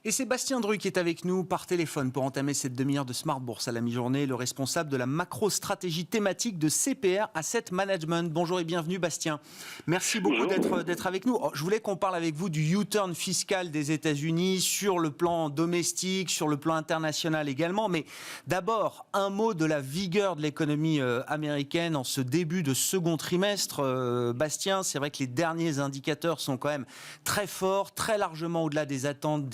Et c'est Bastien Dru qui est avec nous par téléphone pour entamer cette demi-heure de Smart Bourse à la mi-journée, le responsable de la macro-stratégie thématique de CPR Asset Management. Bonjour et bienvenue Bastien. Merci beaucoup d'être avec nous. Je voulais qu'on parle avec vous du U-turn fiscal des États-Unis sur le plan domestique, sur le plan international également. Mais d'abord, un mot de la vigueur de l'économie américaine en ce début de second trimestre. Bastien, c'est vrai que les derniers indicateurs sont quand même très forts, très largement au-delà des attentes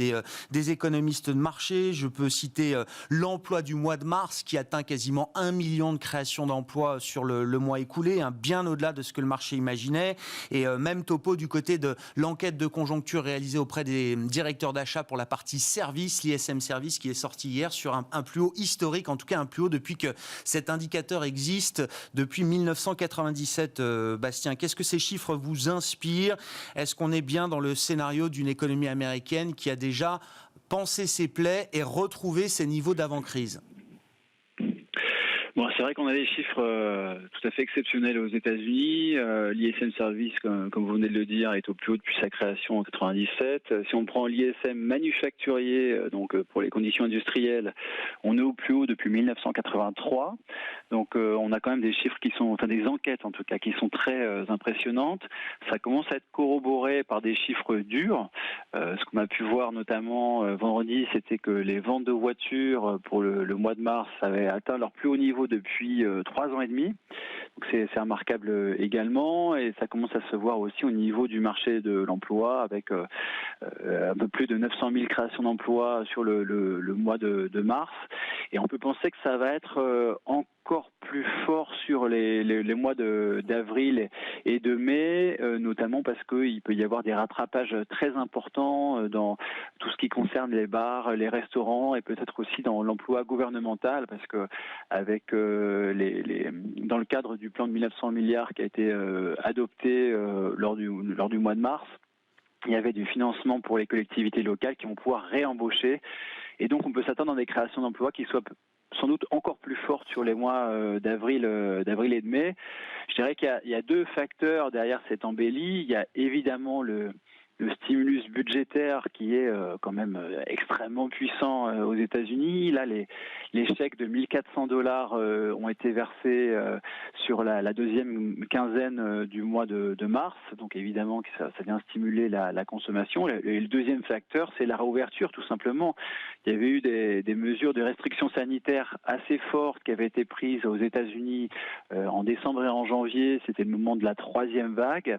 des économistes de marché. Je peux citer l'emploi du mois de mars qui atteint quasiment 1 million de créations d'emplois sur le mois écoulé, bien au-delà de ce que le marché imaginait. Et même topo du côté de l'enquête de conjoncture réalisée auprès des directeurs d'achat pour la partie service, l'ISM Service, qui est sorti hier sur un plus haut historique, en tout cas un plus haut depuis que cet indicateur existe depuis 1997. Bastien, qu'est-ce que ces chiffres vous inspirent? Est-ce qu'on est bien dans le scénario d'une économie américaine qui a déjà pensé ses plaies et retrouvé ses niveaux d'avant-crise? Bon, c'est vrai qu'on a des chiffres tout à fait exceptionnels aux États-Unis. L'ISM Service, comme vous venez de le dire, est au plus haut depuis sa création en 97. Si on prend l'ISM manufacturier, donc pour les conditions industrielles, on est au plus haut depuis 1983. Donc on a quand même des chiffres qui sont, enfin des enquêtes en tout cas, qui sont très impressionnantes. Ça commence à être corroboré par des chiffres durs. Ce qu'on a pu voir notamment vendredi, c'était que les ventes de voitures pour le mois de mars avaient atteint leur plus haut niveau depuis 3 ans et demi. Donc c'est remarquable également, et ça commence à se voir aussi au niveau du marché de l'emploi avec un peu plus de 900 000 créations d'emplois sur le mois de mars. Et on peut penser que ça va être encore plus fort sur les mois d'avril et de mai, notamment parce qu'il peut y avoir des rattrapages très importants dans tout ce qui concerne les bars, les restaurants et peut-être aussi dans l'emploi gouvernemental, parce que avec dans le cadre du plan de 1900 milliards qui a été adopté lors du mois de mars, il y avait du financement pour les collectivités locales qui vont pouvoir réembaucher, et donc on peut s'attendre dans des créations d'emplois qui soient sans doute encore plus fortes sur les mois d'avril et de mai. Je dirais qu'il y a deux facteurs derrière cette embellie. Il y a évidemment le stimulus budgétaire qui est quand même extrêmement puissant aux États-Unis. Là, les chèques de $1 400 ont été versés sur la deuxième quinzaine du mois de mars. Donc évidemment que ça vient stimuler la consommation. Et le deuxième facteur, c'est la réouverture, tout simplement. Il y avait eu des mesures de restriction sanitaire assez fortes qui avaient été prises aux États-Unis en décembre et en janvier. C'était le moment de la troisième vague.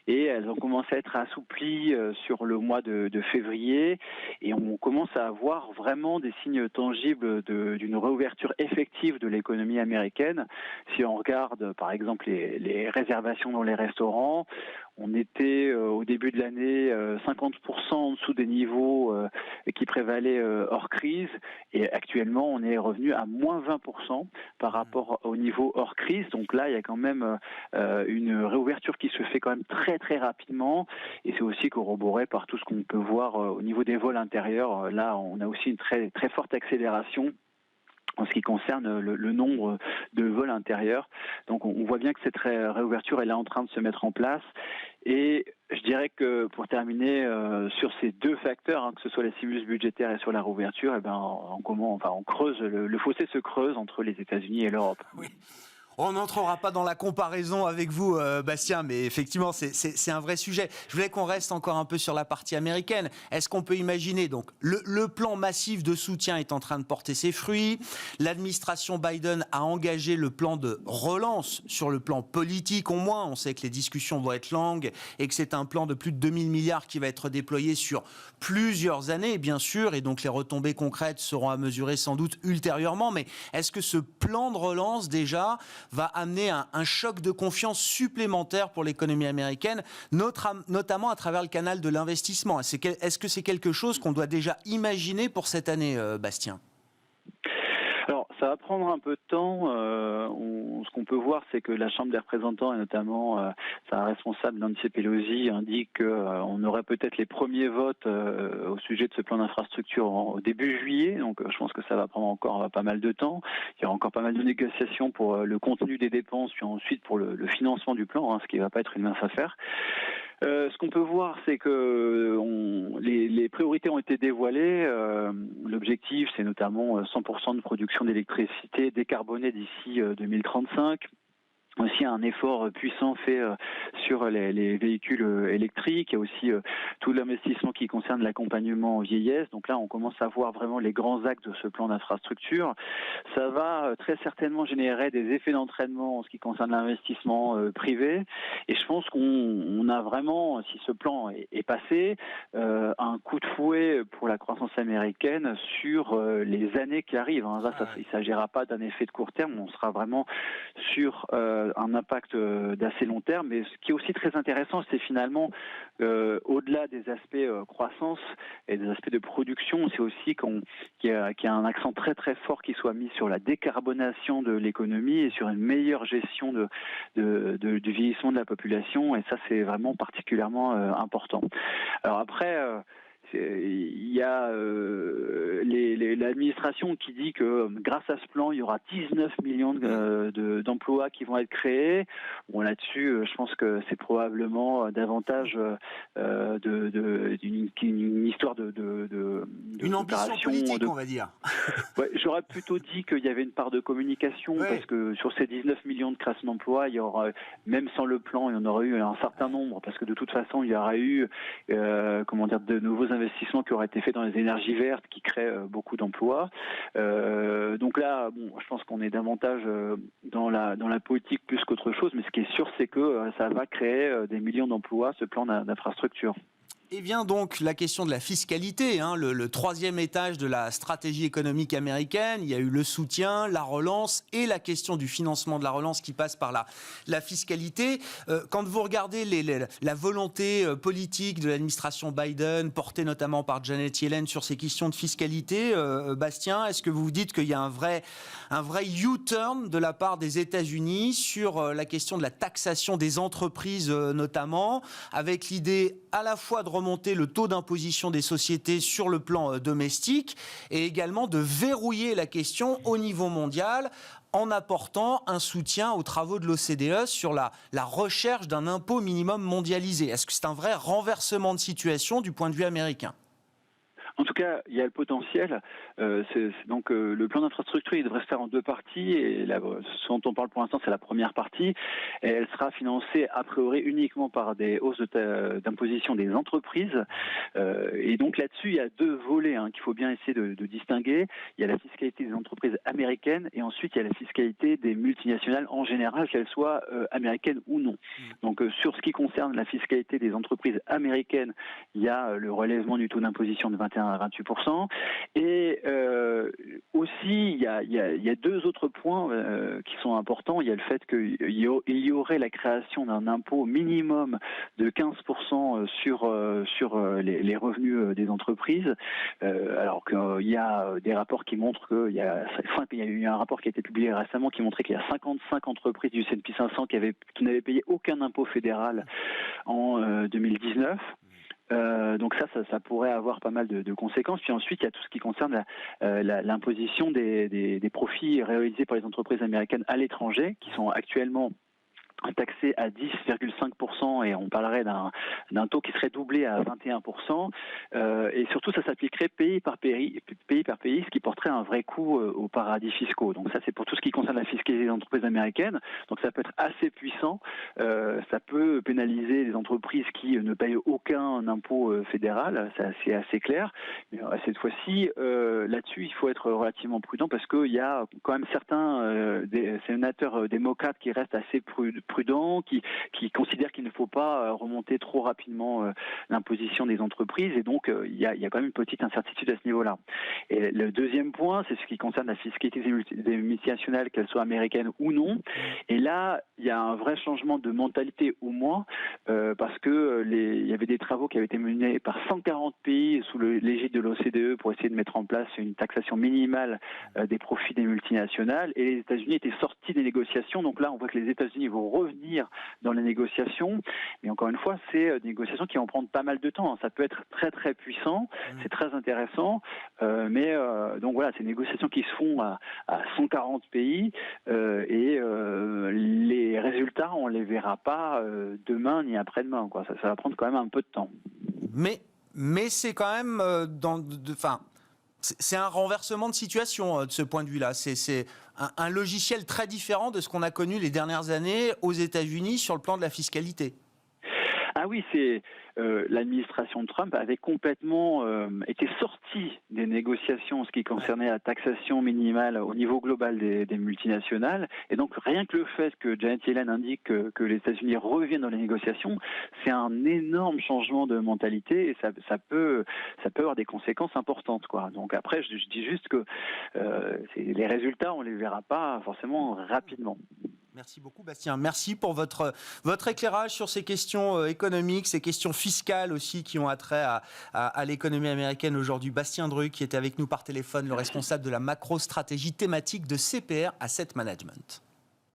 Et elles ont commencé à être assouplies sur le mois de février, et on commence à avoir vraiment des signes tangibles d'une réouverture effective de l'économie américaine. Si on regarde par exemple les réservations dans les restaurants, on était au début de l'année 50% en dessous des niveaux qui prévalaient hors crise, et actuellement on est revenu à moins 20% par rapport au niveau hors crise. Donc là il y a quand même une réouverture qui se fait quand même très très rapidement, et c'est aussi corroboré par tout ce qu'on peut voir au niveau des vols intérieurs. Là on a aussi une très très forte accélération en ce qui concerne le nombre de vols intérieurs. Donc on voit bien que cette réouverture elle est en train de se mettre en place. Et je dirais que pour terminer sur ces deux facteurs, que ce soit les stimulus budgétaires et sur la réouverture, on creuse, le fossé se creuse entre les États-Unis et l'Europe. Oui. On n'entrera pas dans la comparaison avec vous, Bastien, mais effectivement, c'est un vrai sujet. Je voulais qu'on reste encore un peu sur la partie américaine. Est-ce qu'on peut imaginer, donc, le plan massif de soutien est en train de porter ses fruits. L'administration Biden a engagé le plan de relance sur le plan politique, au moins. On sait que les discussions vont être longues et que c'est un plan de plus de 2000 milliards qui va être déployé sur plusieurs années, bien sûr, et donc les retombées concrètes seront à mesurer sans doute ultérieurement. Mais est-ce que ce plan de relance, déjà, va amener un choc de confiance supplémentaire pour l'économie américaine, notamment à travers le canal de l'investissement? Est-ce que c'est quelque chose qu'on doit déjà imaginer pour cette année, Bastien? Alors, ça va prendre un peu de temps. Ce qu'on peut voir, c'est que la Chambre des représentants, et notamment sa responsable Nancy Pelosi, indique qu'on aurait peut-être les premiers votes au sujet de ce plan d'infrastructure au début juillet. Donc, je pense que ça va prendre encore pas mal de temps. Il y aura encore pas mal de négociations pour le contenu des dépenses, puis ensuite pour le financement du plan, ce qui ne va pas être une mince affaire. Ce qu'on peut voir, c'est que les priorités ont été dévoilées. L'objectif, c'est notamment 100% de production d'électricité décarbonée d'ici 2035. Aussi un effort puissant fait sur les véhicules électriques. Il y a aussi tout l'investissement qui concerne l'accompagnement vieillesse. Donc là, on commence à voir vraiment les grands axes de ce plan d'infrastructure. Ça va très certainement générer des effets d'entraînement en ce qui concerne l'investissement privé. Et je pense qu'on a vraiment, si ce plan est passé, un coup de fouet pour la croissance américaine sur les années qui arrivent. Il ne s'agira pas d'un effet de court terme. On sera vraiment sur un impact d'assez long terme. Mais ce qui est aussi très intéressant, c'est finalement, au-delà des aspects croissance et des aspects de production, c'est aussi qu'il y a un accent très très fort qui soit mis sur la décarbonation de l'économie et sur une meilleure gestion du vieillissement de la population. Et ça, c'est vraiment particulièrement important. Alors après, il y a l'administration qui dit que grâce à ce plan, il y aura 19 millions d'emplois qui vont être créés. Bon, là-dessus, je pense que c'est probablement davantage d'une histoire une ambition politique, on va dire. Ouais, j'aurais plutôt dit qu'il y avait une part de communication, parce que sur ces 19 millions de créations d'emplois, il y aura, même sans le plan, il y en aurait eu un certain nombre, parce que de toute façon, il y aura eu de nouveaux investissements qui auraient été faits dans les énergies vertes qui créent beaucoup d'emplois. Donc là, je pense qu'on est davantage dans la politique plus qu'autre chose, mais ce qui est sûr, c'est que ça va créer des millions d'emplois, ce plan d'infrastructure. Et vient donc la question de la fiscalité, le troisième étage de la stratégie économique américaine. Il y a eu le soutien, la relance et la question du financement de la relance qui passe par la fiscalité. Quand vous regardez la volonté politique de l'administration Biden, portée notamment par Janet Yellen sur ces questions de fiscalité, Bastien, est-ce que vous vous dites qu'il y a un vrai U-turn de la part des États-Unis sur la question de la taxation des entreprises notamment, avec l'idée à la fois de remonter le taux d'imposition des sociétés sur le plan domestique et également de verrouiller la question au niveau mondial en apportant un soutien aux travaux de l'OCDE sur la recherche d'un impôt minimum mondialisé. Est-ce que c'est un vrai renversement de situation du point de vue américain ? En tout cas, il y a le potentiel. Donc le plan d'infrastructure, il devrait se faire en deux parties. Et ce dont on parle pour l'instant, c'est la première partie. Et elle sera financée a priori uniquement par des hausses d'imposition des entreprises. Et donc là-dessus, il y a deux volets qu'il faut bien essayer de distinguer. Il y a la fiscalité des entreprises américaines et ensuite il y a la fiscalité des multinationales en général, qu'elles soient américaines ou non. Donc sur ce qui concerne la fiscalité des entreprises américaines, il y a le relèvement du taux d'imposition de 21 à 28%. Et aussi, il y a deux autres points qui sont importants. Il y a le fait qu'il y aurait la création d'un impôt minimum de 15% sur les revenus des entreprises, alors qu'il y a des rapports qui montrent il y a eu un rapport qui a été publié récemment qui montrait qu'il y a 55 entreprises du S&P 500 qui n'avaient payé aucun impôt fédéral en 2019. Donc ça pourrait avoir pas mal de conséquences. Puis ensuite, il y a tout ce qui concerne l'imposition des profits réalisés par les entreprises américaines à l'étranger, qui sont actuellement taxé à 10,5% et on parlerait d'un taux qui serait doublé à 21%. Et surtout, ça s'appliquerait pays par pays, ce qui porterait un vrai coup aux paradis fiscaux. Donc ça, c'est pour tout ce qui concerne la fiscalité des entreprises américaines. Donc ça peut être assez puissant. Ça peut pénaliser les entreprises qui ne payent aucun impôt fédéral. C'est assez clair. Mais cette fois-ci, là-dessus, il faut être relativement prudent parce qu'il y a quand même certains des sénateurs démocrates qui restent assez prudents, qui considèrent qu'il ne faut pas remonter trop rapidement l'imposition des entreprises, et donc il y a quand même une petite incertitude à ce niveau-là. Et le deuxième point, c'est ce qui concerne la fiscalité des multinationales, qu'elles soient américaines ou non. Et là, il y a un vrai changement de mentalité au moins, parce que il y avait des travaux qui avaient été menés par 140 pays sous l'égide de l'OCDE pour essayer de mettre en place une taxation minimale des profits des multinationales, et les États-Unis étaient sortis des négociations. Donc là, on voit que les États-Unis vont revenir dans les négociations, mais encore une fois, c'est des négociations qui vont prendre pas mal de temps. Ça peut être très très puissant, c'est très intéressant, mais donc voilà, c'est des négociations qui se font à 140 pays, et les résultats ont on les verra pas demain ni après-demain, quoi. Ça va prendre quand même un peu de temps. Mais c'est quand même c'est un renversement de situation de ce point de vue-là. C'est un logiciel très différent de ce qu'on a connu les dernières années aux États-Unis sur le plan de la fiscalité. Ah oui, c'est l'administration de Trump avait complètement été sortie des négociations en ce qui concernait la taxation minimale au niveau global des multinationales. Et donc rien que le fait que Janet Yellen indique que les États-Unis reviennent dans les négociations, c'est un énorme changement de mentalité et ça peut avoir des conséquences importantes, quoi. Donc après, je dis juste que les résultats, on les verra pas forcément rapidement. Merci beaucoup, Bastien. Merci pour votre éclairage sur ces questions économiques, ces questions fiscales aussi qui ont attrait à l'économie américaine aujourd'hui. Bastien Druck, qui était avec nous par téléphone, le responsable de la macro-stratégie thématique de CPR Asset Management.